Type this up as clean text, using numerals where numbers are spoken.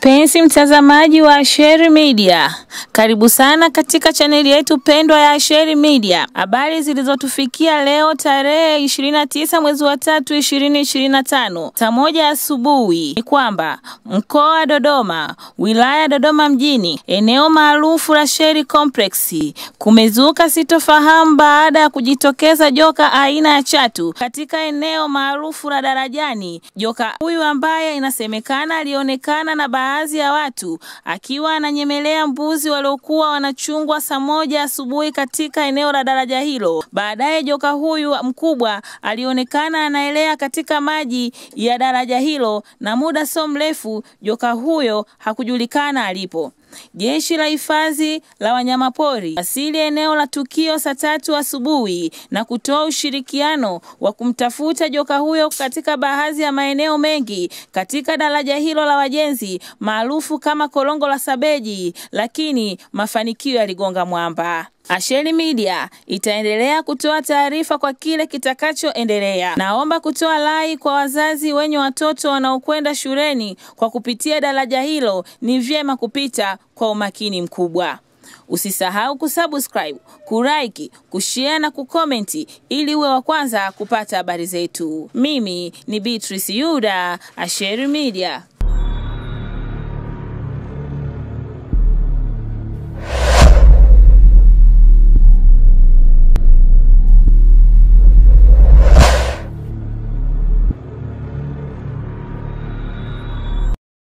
Mpenzi mtazamaji wa Asheri Media, karibu sana katika chaneli yetu pendwa ya Asheri Media. Habari zilizotufikia leo tarehe 29 mwezi wa 3 2025 saa 1 asubuhi ni kwamba mkoa wa Dodoma, wilaya Dodoma mjini, eneo maarufu la Sheri Complex, kumezuka sitofahamu baada ya kujitokeza joka aina ya chatu katika eneo maarufu la Darajani. Joka huyu ambaye inasemekana alionekana na baadhi ya watu akiwa ananyemelea mbuzi waliokuwa wanachungwa saa 1 asubuhi katika eneo la daraja hilo. Baadaye joka huyu mkubwa alionekana anaelea katika maji ya daraja hilo, na muda so mrefu joka huyo hakujulikana alipo. Jeshi la hifadhi la wanyamapori asili eneo la tukio saa 3 asubuhi na kutoa ushirikiano wa kumtafuta joka huyo katika baadhi ya maeneo mengi katika daraja hilo la wajenzi maarufu kama Korongo la Sabeji, lakini mafanikio yaligonga mwamba. Asheri Media itaendelea kutoa taarifa kwa kile kitakachoendelea. Naomba kutoa rai kwa wazazi wenye watoto wanaokwenda shuleni kwa kupitia daraja hilo, ni vyema kupita kwa umakini mkubwa. Usisahau kusubscribe, kulike, kushare na kukomenti ili uwe wa kwanza kupata habari zetu. Mimi ni Beatrice Yuda, Asheri Media.